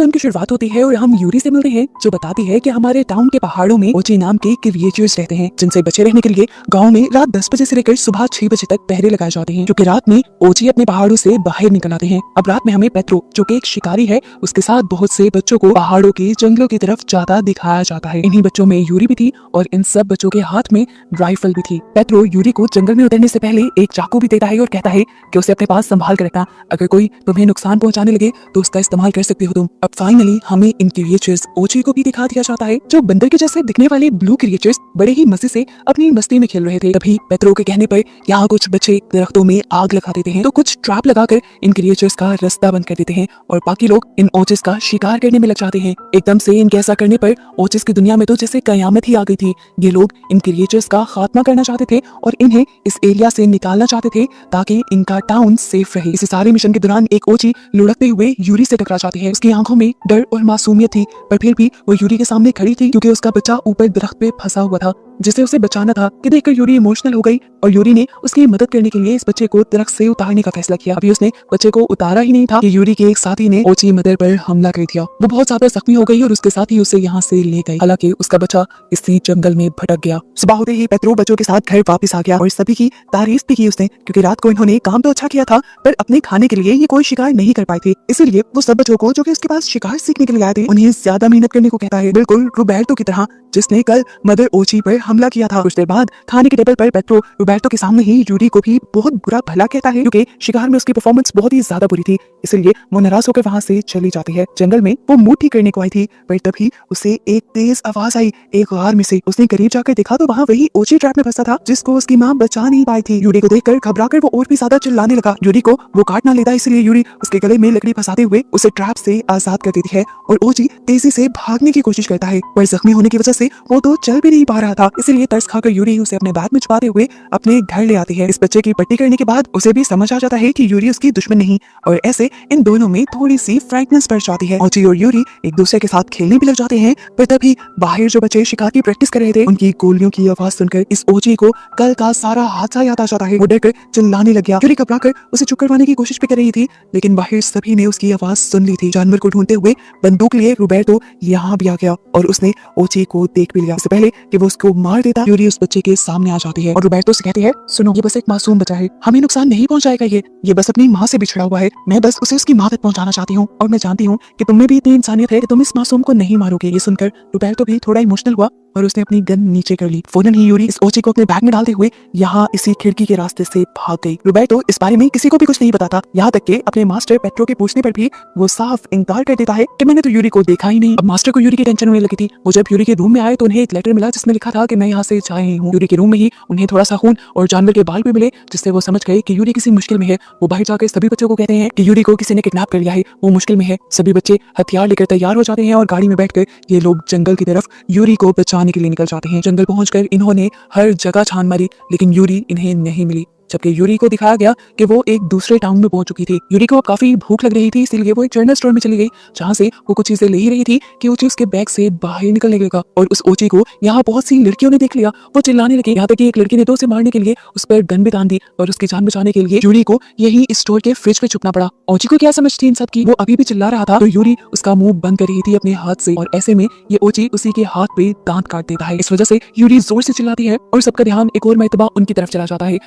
Film की शुरुआत होती है और हम यूरी से मिलते हैं, जो बताती है कि हमारे टाउन के पहाड़ों में ओची नाम के क्रिएचर्स रहते हैं, जिनसे बचे रहने के लिए गांव में रात 10 बजे से लेकर सुबह 6 बजे तक पहरे लगाए जाते हैं, क्योंकि रात में ओची अपने पहाड़ों से बाहर निकल आते हैं। अब रात में हमें पेट्रो, जो कि एक शिकारी है, उसके साथ बहुत से बच्चों को पहाड़ों के जंगलों की तरफ जाता दिखाया जाता है। इन्हीं बच्चों में यूरी भी थी और इन सब बच्चों के हाथ में राइफल भी थी। पेट्रो यूरी को जंगल में उतरने से पहले एक चाकू भी देता है और कहता है कि उसे अपने पास संभाल कर रखना, अगर कोई तुम्हें नुकसान पहुंचाने लगे तो उसका इस्तेमाल कर सकते हो तुम। अब फाइनली हमें इन क्रिएचर्स ओची को भी दिखा दिया जाता है, जो बंदर के जैसे दिखने वाले ब्लू क्रिएचर्स बड़े ही मजे से अपनी मस्ती में खेल रहे थे। तभी पेट्रो के कहने पर यहाँ कुछ बच्चे दरख्तों में आग लगा देते हैं, तो कुछ ट्रैप लगाकर इन क्रिएचर्स का रास्ता बंद कर देते हैं और बाकी लोग इन ओचिस का शिकार करने में लग जाते हैं। एकदम से इनके ऐसा करने पर ओचिस की दुनिया में तो जैसे कयामत ही आ गई थी। ये लोग इन क्रिएचर्स का खात्मा करना चाहते थे और इन्हें इस एरिया से निकालना चाहते थे ताकि इनका टाउन सेफ रहे। इस सारे मिशन के दौरान एक ओची लुढ़कते हुए यूरी से टकरा जाती है। उसकी आंखों में डर और मासूमियत थी, पर फिर भी वो यूरी के सामने खड़ी थी, क्योंकि उसका बच्चा ऊपर दरख्त पे फंसा हुआ था जिसे उसे बचाना था। कि देखकर यूरी इमोशनल हो गई और यूरी ने उसकी मदद करने के लिए इस बच्चे को दरख्त से उतारने का फैसला किया। अभी उसने बच्चे को उतारा ही नहीं था कि यूरी के एक साथी ने ओची मदर पर हमला कर दिया। वो बहुत ज्यादा जख्मी हो गई और उसके साथ ही उसे यहाँ से ले गई। हालांकि उसका बच्चा इसी जंगल में भटक गया। सुबह होते ही पेट्रो बच्चों के साथ घर वापस आ गया और सभी की तारीफ भी की उसने, क्योंकि रात को इन्होंने काम तो अच्छा किया था, पर अपने खाने के लिए ये कोई शिकार नहीं कर पाए थे। इसलिए वो सब बच्चों को, जो कि उसके पास शिकार सीखने के लिए आए थे, उन्हें ज्यादा मेहनत करने को कहता है, बिल्कुल रोबर्टो की तरह, जिसने कल मदर ओची पर हमला किया था। कुछ देर बाद खाने के टेबल पर पेट्रो रोबर्टो के सामने ही यूरी को भी बहुत बुरा भला कहता है, क्योंकि शिकार में उसकी परफॉर्मेंस बहुत ही ज्यादा बुरी थी। इसलिए वो नाराज होकर वहां से चली जाती है। जंगल में वो मुंह ठीक करने को आई थी, पर तभी उसे एक तेज आवाज आई एक गार में से। उसने करीब जाकर देखा तो वहाँ वही ओची ट्रैप में फंसा था, जिसको उसकी माँ बचा नहीं पाई थी। यूरी को देखकर घबराकर वो और भी ज्यादा चिल्लाने लगा। यूरी को वो काट ना लेता, इसलिए यूरी उसके गले में लकड़ी फंसाते हुए उसे ट्रैप से आजाद कर देती है और ओची तेजी से भागने की कोशिश करता है, पर जख्मी होने की वजह से वो तो चल भी नहीं पा रहा था। इसलिए तरस खाकर यूरी उसे अपने बैग में छुपाते हुए अपने घर ले आती है। इस बच्चे की पट्टी करने के बाद उसे भी समझ आ जाता है कि यूरी उसकी दुश्मन नहीं, और ऐसे इन दोनों में थोड़ी सी फ्रैंकनेस बढ़ जाती है। ओची और यूरी एक दूसरे के साथ खेलने भी लग जाते हैं, पर तभी बाहर जो बच्चे शिकार की प्रैक्टिस कर रहे थे, उनकी गोलियों की आवाज सुनकर इस ओची को कल का सारा हादसा याद आ जाता है। वो डरकर चिल्लाने लग गया। यूरी घबराकर उसे चुप करवाने की कोशिश भी कर रही थी, लेकिन बाहर सभी ने उसकी आवाज सुन ली थी। जानवर को ढूंढते हुए बंदूक लिए रोबर्टो यहाँ भी आ गया और उसने ओची को देख भी लिया। इससे पहले कि वो उसको मार देता, यूरी उस बच्चे के सामने आ जाती है और रोबर्टो से कहती है, सुनो, ये बस एक मासूम बच्चा है, हमें नुकसान नहीं पहुंचाएगा। ये बस अपनी माँ से बिछड़ा हुआ है। मैं बस उसे उसकी माँ तक पहुंचाना चाहती हूँ और मैं जानती हूँ कि तुम में भी इतनी इंसानियत है कि तुम इस मासूम को नहीं मारोगे। ये सुनकर रोबर्टो भी थोड़ा इमोशनल हुआ और उसने अपनी गन नीचे कर ली। फौरन ही यूरी इस ओची को अपने बैग में डालते हुए यहाँ इसी खिड़की के रास्ते से भाग गई। रोबर्टो इस बारे में किसी को भी कुछ नहीं बताता, यहाँ तक कि अपने मास्टर पेट्रो के पूछने पर भी वो साफ इनकार कर देता है कि मैंने तो यूरी को देखा ही नहीं। अब मास्टर को यूरी की टेंशन होने लगी थी। वो जब यूरी के रूम में आए तो उन्हें एक लेटर मिला जिसमें लिखा था कि मैं यहाँ से जा रही हूँ। यूरी के रूम में ही उन्हें थोड़ा सा खून और जानवर के बाल भी मिले, जिससे वो समझ गए कि यूरी किसी मुश्किल में है। वो बाहर जाकर सभी बच्चों को कहते हैं कि यूरी को किसी ने किडनैप कर लिया है, वो मुश्किल में है। सभी बच्चे हथियार लेकर तैयार हो जाते हैं और गाड़ी में बैठकर ये लोग जंगल की तरफ यूरी को बचाने के लिए निकल जाते हैं। जंगल पहुंचकर इन्होंने हर जगह छान मारी, लेकिन यूरी इन्हें नहीं मिली। जबकि यूरी को दिखाया गया कि वो एक दूसरे टाउन में पहुंच चुकी थी। यूरी को काफी भूख लग रही थी, इसलिए वो एक जनरल स्टोर में चली गई, जहां से वो कुछ चीजें ले ही रही थी कि ओची उसके बैग से बाहर निकलने लगा। और उस ओची को यहाँ बहुत सी लड़कियों ने देख लिया। वो चिल्लाने लगी, यहाँ तक कि एक लड़की ने तो उसे मारने के लिए उस पर गन भी तान दी और उसकी जान बचाने के लिए यूरी को यही स्टोर के फ्रिज पे छुपना पड़ा। ओची को क्या समझ थी इन सब की? वो अभी भी चिल्ला रहा था तो यूरी उसका मुंह बंद कर रही थी अपने हाथ से, और ऐसे में ये ओची उसी के हाथ पे दांत काट देता है। इस वजह से यूरी जोर से चिल्लाती है और सबका ध्यान एक और मर्तबा उनकी तरफ चला जाता है।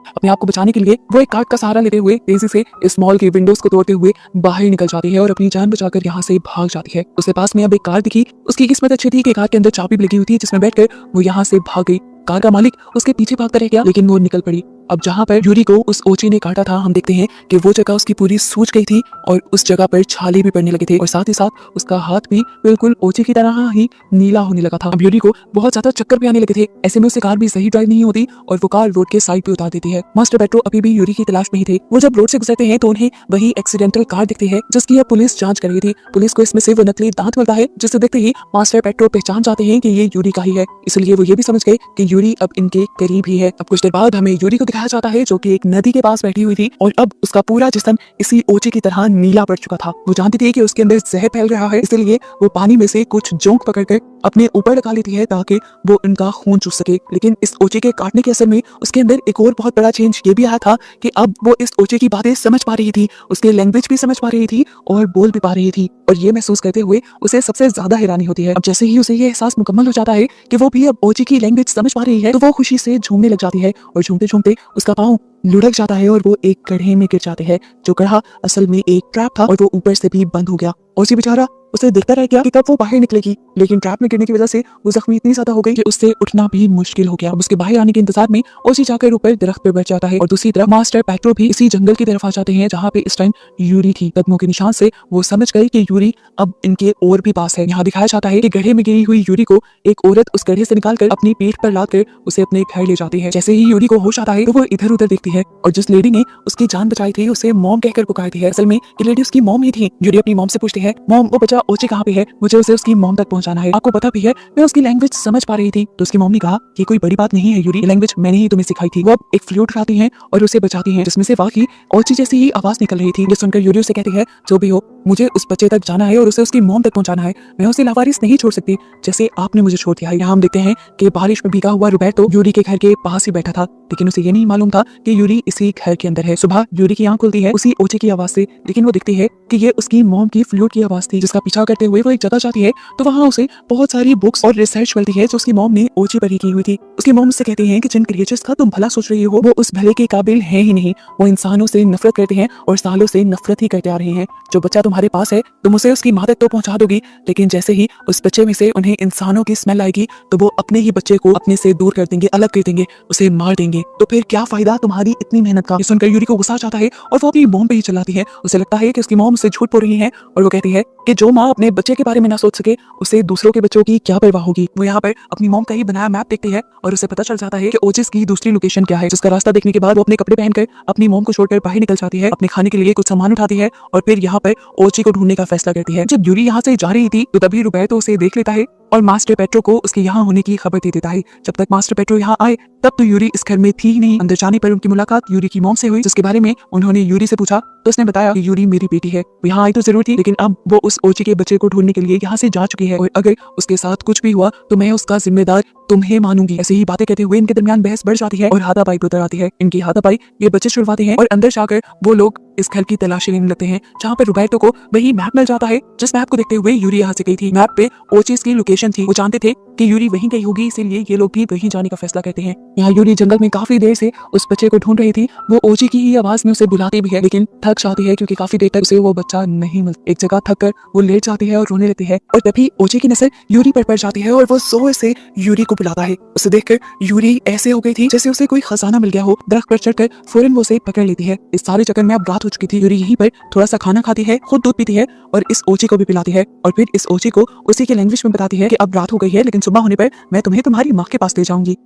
अपने आप को बचाने के लिए वो एक कार्ड का सहारा लेते हुए तेजी से इस मॉल के विंडोज को तोड़ते हुए बाहर निकल जाती है और अपनी जान बचाकर यहाँ से भाग जाती है। उसके पास में अब एक कार दिखी। उसकी किस्मत अच्छी थी कि कार के अंदर चाबी भी लगी हुई थी, जिसमें बैठकर वो यहाँ से भाग गई। कार का मालिक उसके पीछे भागता रह गया, लेकिन वो निकल पड़ी। अब जहाँ पर यूरी को उस ओची ने काटा था, हम देखते हैं कि वो जगह उसकी पूरी सूज गई थी और उस जगह पर छाले भी पड़ने लगे थे और साथ ही साथ उसका हाथ भी बिल्कुल ओची की तरह ही नीला होने लगा था। अब यूरी को बहुत ज्यादा चक्कर भी आने लगे थे। ऐसे में उसे कार भी सही ड्राइव नहीं होती और वो कार रोड के साइड पे उतार देती है। मास्टर पेट्रो अभी भी यूरी की तलाश में ही थे। वो जब रोड से गुजरते हैं तो उन्हें वही एक्सीडेंटल कार दिखती है, जिसकी अब पुलिस जांच कर रही थी। पुलिस को इसमें से वो नकली दांत मिलता है, जिसे देखते ही मास्टर पेट्रो पहचान जाते हैं कि ये यूरी का ही है। इसलिए वो ये भी समझ गए कि यूरी अब इनके करीब ही है। अब कुछ देर बाद हमें यूरी को दिखाया जाता है जो कि एक नदी के पास बैठी हुई थी और अब उसका पूरा जिस्म इसी ओची की तरह नीला पड़ चुका था। वो जानती थी कि उसके अंदर जहर फैल रहा है, इसलिए वो पानी में से कुछ जोंक पकड़कर अपने ऊपर लगा लेती है ताकि वो उनका खून चूस सके। लेकिन इस ओची के काटने के असर में उसके अंदर एक और बहुत बड़ा चेंज ये भी आया था कि अब वो इस ओची की बातें समझ पा रही थी, उसके लैंग्वेज भी समझ पा रही थी और बोल भी पा रही थी। और ये महसूस करते हुए उसे सबसे ज्यादा हैरानी होती है। अब जैसे ही उसे ये एहसास मुकम्मल हो जाता है कि वो भी अब ओची की लैंग्वेज समझ पा रही है, तो वो खुशी से झूमने लग जाती है और झूमते झूमते उसका पाँव लुढ़क जाता है और वो एक गड्ढे में गिर जाते हैं। जो गड्ढा असल में एक ट्रैप था और वो ऊपर से भी बंद हो गया। ओची बेचारा उसे देखता रह गया कि कब वो बाहर निकलेगी, लेकिन ट्रैप में गिरने की वजह से वो जख्मी इतनी ज्यादा हो गई कि उससे उठना भी मुश्किल हो गया। अब उसके बाहर आने के इंतजार में ओची जाकर ऊपर दरख्त पे बैठ जाता है और दूसरी तरफ मास्टर पेट्रो भी इसी जंगल की तरफ आ जाते हैं जहाँ पे इस टाइम यूरी थी। कदमों के निशान से वो समझ गई कि यूरी अब इनके और भी पास है। यहाँ दिखाया जाता है कि गड्ढे में गिरी हुई यूरी को एक औरत उस गड्ढे से निकालकर अपनी पीठ पर लादकर उसे अपने घर ले जाती है। जैसे ही यूरी को होश आता है तो वो इधर उधर देखती है और जिस लेडी ने उसकी जान बचाई थी उसे मॉम कहकर पुकारती है। असल में ये लेडी उसकी मॉम ही थी। यूरी अपनी मॉम से पूछती है, मॉम वो बच्चा ओची कहाँ पे है, मुझे उसे उसकी मॉम तक पहुंचाना है। आपको पता भी है मैं उसकी लैंग्वेज समझ पा रही थी। तो उसकी मॉम ने कहा ये कोई बड़ी बात नहीं है यूरी, लैंग्वेज मैंने ही तुम्हें सिखाई थी। वो अब एक फ्लूट उठाती हैं और उसे बचाती हैं जिसमें से वाकई ओची जैसी ही आवाज निकल रही थी। ये सुनकर यूरी उसे कहती है जो भी हो मुझे उस बच्चे तक जाना है और उसे उसकी मॉम तक पहुंचाना है, मैं उसे लावारिस नहीं छोड़ सकती जैसे आपने मुझे छोड़ दिया है। यहाँ हम देखते हैं कि बारिश में भीगा हुआ रोबर्टो यूरी के घर के पास ही बैठा था, लेकिन उसे ये नहीं मालूम था कि यूरी इसी घर के अंदर है। सुबह यूरी की आंख खुलती है उसी ओची की आवाज से, लेकिन वो दिखती है कि ये उसकी मॉम की फ्लूट की आवाज थी जिसका पीछा करते हुए वो एक जगह जाती है तो वहाँ उसे बहुत सारी बुक्स और रिसर्च मिलती है जो उसकी मॉम ने ओची पर ही की हुई थी। उसकी मॉम से कहती है कि जिन क्रिएचर्स का तुम भला सोच रही हो वो उस भले के काबिल है ही नहीं, वो इंसानों से नफरत करते हैं और सालों से नफरत ही करते आ रहे हैं। जो बच्चा तुम्हारे पास है तुम उसे उसकी माँ तक तो पहुंचा दोगी, लेकिन जैसे ही उस बच्चे में से उन्हें इंसानों की स्मेल आएगी तो वो अपने ही बच्चे को अपने से दूर कर देंगे, अलग कर देंगे, उसे मार देंगे। तो फिर क्या फायदा तुम्हारी इतनी मेहनत का। ये सुनकर यूरी को गुस्सा आ जाता है और वो अपनी मॉम पे ही चिल्लाती है। उसे लगता है कि उसकी मॉम उससे झूठ बोल रही है और वो कहती है कि जो माँ अपने बच्चे के बारे में ना सोच सके उसे दूसरों के बच्चों की क्या परवाह होगी। वो यहाँ पर अपनी मॉम का ही बनाया मैप देखती है और उसे पता चल जाता है कि ओचिस की दूसरी लोकेशन क्या है। जिसका रास्ता देखने के बाद वो अपने कपड़े पहनकर अपनी मॉम को छोड़कर बाहर निकल जाती है, अपने खाने के लिए कुछ सामान उठाती है और फिर यहाँ पर ओची को ढूंढने का फैसला करती है। जब यूरी यहाँ से जा रही थी तो तभी रोबर्टो उसे देख लेता है और मास्टर पेट्रो को उसके यहाँ होने की खबर दे देता है। जब तक मास्टर पेट्रो यहाँ आए तब तो यूरी इस घर में थी ही नहीं। अंदर जाने पर उनकी मुलाकात यूरी की मॉम से हुई, जिसके बारे में उन्होंने यूरी से पूछा तो उसने बताया कि यूरी मेरी बेटी है। वो यहाँ आई तो जरूर थी, लेकिन अब वो उस ओची के बच्चे को ढूंढने के लिए यहाँ से जा चुकी है और अगर उसके साथ कुछ भी हुआ तो मैं उसका जिम्मेदार तुम्हें मानूंगी। ऐसे ही बातें कहते हुए इनके दरमियान बहस बढ़ जाती है और हाथापाई उतर आती है। इनकी हाथापाई ये बच्चे छुड़वाते हैं और अंदर जाकर वो लोग इस घर की तलाशी लेने लगते हैं, जहाँ पर रोबर्टो को वही मैप मिल जाता है जिस मैप को देखते हुए यूरी यहाँ से गई थी। मैप पे ओचिस की लोकेशन थी। वो जानते थे कि यूरी वहीं गई होगी, इसीलिए ये लोग भी वहीं जाने का फैसला करते हैं। यहाँ यूरी जंगल में काफी देर से उस बच्चे को ढूंढ रही थी। वो ओची की ही आवाज में उसे बुलाती भी है, लेकिन थक जाती है क्योंकि काफी देर तक उसे वो बच्चा नहीं मिलता। एक जगह थक कर वो लेट जाती है और रोने लगती है और तभी ओची की नजर यूरी पर पड़ जाती है और वो जोर से यूरी को बुलाता है। उसे देखकर यूरी ऐसे हो गई थी जैसे उसे कोई खजाना मिल गया हो। दरख्त पर चढ़कर फौरन वो उसे पकड़ लेती है। इस सारे चक्कर में अब रात हो चुकी थी। यूरी यहीं पर थोड़ा सा खाना खाती है, खुद दूध पीती है और इस ओची को भी पिलाती है और फिर इस ओची को उसी की लैंग्वेज में बताती है कि अब रात हो गई है, लेकिन सुबह होने पर मैं तुम्हें तुम्हारी माँ के पास ले जाऊंगी।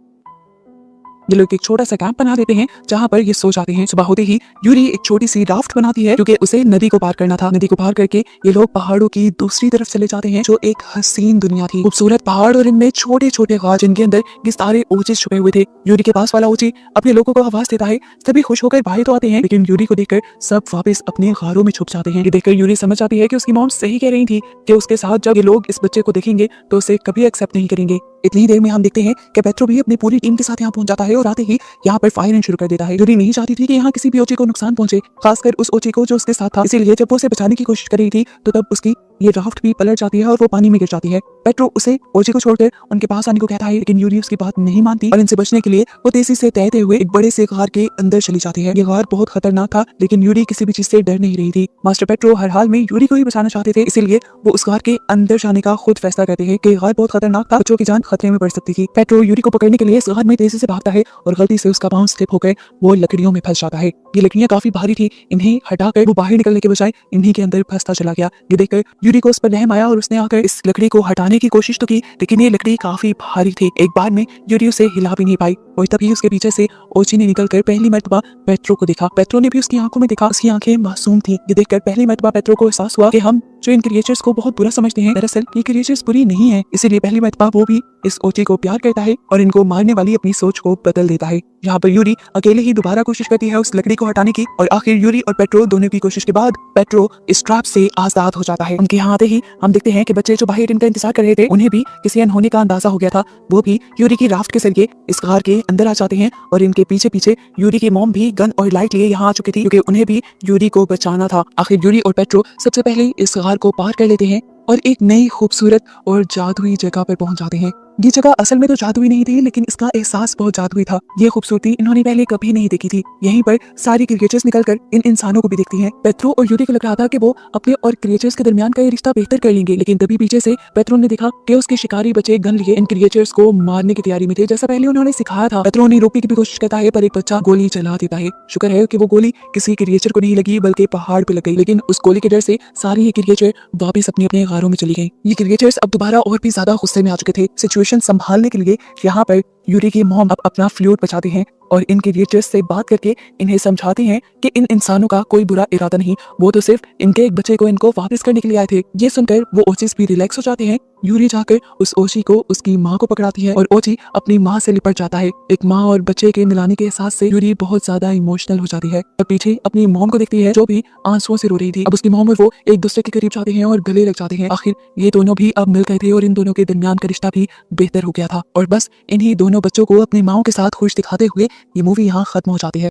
ये लोग एक छोटा सा कैंप बना देते हैं जहाँ पर ये सो जाते हैं। सुबह होते ही यूरी एक छोटी सी राफ्ट बनाती है क्योंकि उसे नदी को पार करना था। नदी को पार करके ये लोग पहाड़ों की दूसरी तरफ चले जाते हैं जो एक हसीन दुनिया थी। खूबसूरत पहाड़ और इनमें छोटे छोटे गार जिनके अंदर ये सारे ओचिस छुपे हुए थे। यूरी के पास वाला ओची अपने लोगों को आवाज देता है। सभी खुश होकर बाहर तो आते हैं, लेकिन यूरी को देखकर सब वापस अपने गारों में छुप जाते हैं। ये देखकर यूरी समझ जाती है कि उसकी मॉम सही कह रही थी कि उसके साथ जब ये लोग इस बच्चे को देखेंगे तो उसे कभी एक्सेप्ट नहीं करेंगे। इतनी देर में हम देखते हैं कि पेट्रो भी अपनी पूरी टीम के साथ यहाँ पहुंच जाता है और आते ही यहाँ पर फायरिंग शुरू कर देता है। यूरी नहीं चाहती थी कि यहाँ किसी भी ओची को नुकसान पहुंचे, खासकर उस ओची को जो उसके साथ था। इसीलिए जब वो उसे बचाने की कोशिश कर रही थी तो तब उसकी ये राफ्ट भी पलट जाती है और वो पानी में गिर जाती है। पेट्रो उसे ओची को छोड़कर उनके पास आने को कहता है, लेकिन यूरी उसकी बात नहीं मानती और इनसे बचने के लिए वो तेजी से तैरते हुए एक बड़े से गार के अंदर चली जाती है। ये गार बहुत खतरनाक था, लेकिन यूरी किसी भी चीज से डर नहीं रही थी। मास्टर पेट्रो हर हाल में यूरी को ही बचाना चाहते थे, इसीलिए वो उस गार के अंदर जाने का खुद फैसला करते हैं कि गार बहुत खतरनाक था, बच्चों की जान खतरे में पड़ सकती थी। पेट्रो यूरी को पकड़ने के लिए इस गार में तेजी से भागता है और गलती से उसका पांव स्लिप होकर वो लकड़ियों में फंस जाता है। ये लकड़ियां काफी भारी थी, इन्हें हटाकर वो बाहर निकलने के बजाय इन्हीं के अंदर फंसता चला गया। ये देखकर यूरी को उस पर रहम आया और उसने आकर इस लकड़ी को हटाने की कोशिश तो की, लेकिन ये लकड़ी काफी भारी थी। एक बार में यूरी उसे हिला भी नहीं पाई। और तभी उसके पीछे से ओची ने निकलकर पहली मर्तबा पेट्रो को देखा। पेट्रो ने भी उसकी आंखों में देखा, उसकी आंखें मासूम थी। ये देखकर पहली मर्तबा पेट्रो को एहसास हुआ कि हम जो इन क्रिएचर्स को बहुत बुरा समझते हैं, दरअसल ये क्रिएचर्स बुरी नहीं है। इसीलिए पहली मर्तबा वो भी इस ओची को प्यार करता है और इनको मारने वाली अपनी सोच को बदल देता है। यहाँ पर यूरी अकेले ही दोबारा कोशिश करती है उस लकड़ी को हटाने की, और आखिर यूरी और पेट्रो दोनों की कोशिश के बाद पेट्रो इस ट्रैप से आजाद हो जाता है। उनके यहाँ आते ही हम देखते हैं कि बच्चे जो बाहर इनका इंतजार कर रहे थे, उन्हें भी किसी अनहोनी का अंदाजा हो गया था। वो भी यूरी की राफ्ट के जरिए इस गार के अंदर आ जाते हैं और इनके पीछे पीछे यूरी की मॉम भी गन और लाइट लिए यहाँ आ चुकी थी, क्योंकि उन्हें भी यूरी को बचाना था। आखिर यूरी और पेट्रो सबसे पहले इस गार को पार कर लेते हैं और एक नई खूबसूरत और जादुई जगह पर पहुंच जाते हैं। ये जगह असल में तो जादुई नहीं थी, लेकिन इसका एहसास बहुत जादुई था। ये खूबसूरती इन्होंने पहले कभी नहीं देखी थी। यहीं पर सारी क्रिएचर्स निकलकर इन इंसानों को भी देखती हैं। पेट्रो और यूरी को लग रहा था कि वो अपने और क्रिएचर्स के दरमियान का ये रिश्ता बेहतर कर लेंगे, लेकिन तभी पीछे से पेट्रो ने देखा कि उसके शिकारी बच्चे गन लिए इन क्रिएचर्स को मारने की तैयारी में थे, जैसा पहले उन्होंने सिखाया था। पेट्रो ने रोकने की भी कोशिश करता है, पर एक बच्चा गोली चला देता है। शुक्र है कि वो गोली किसी क्रिएचर को नहीं लगी, बल्कि पहाड़ पे लग गई। लेकिन उस गोली के डर से सारी ये क्रिएचर वापस अपने अपने गारों में चली गई। ये क्रिएचर्स अब दोबारा और भी ज्यादा गुस्से में आ चुके थे। सिचुएशन संभालने के लिए यहाँ पर यूरी की मॉम अब अपना फ्लूट बचाते हैं और इन क्रिएचर्स से बात करके इन्हें समझाते हैं कि इन इंसानों का कोई बुरा इरादा नहीं, वो तो सिर्फ इनके एक बच्चे को इनको वापस करने के लिए आए थे। ये सुनकर वो ओचिस भी रिलैक्स हो जाते हैं। यूरी जाकर उस ओची को उसकी माँ को पकड़ाती है और ओची अपनी माँ से लिपट जाता है। एक माँ और बच्चे के मिलाने के एहसास से यूरी बहुत ज्यादा इमोशनल हो जाती है और पीछे अपनी मॉम को देखती है, जो भी आंसुओं से रो रही थी। अब उसकी मॉम और वो एक दूसरे के करीब जाते हैं और गले लग जाते हैं। आखिर ये दोनों भी अब मिल गए थे और इन दोनों के दरमियान का रिश्ता भी बेहतर हो गया था। और बस इन्हीं दोनों बच्चों को अपनी माँ के साथ खुश दिखाते हुए ये मूवी यहाँ खत्म हो जाती है।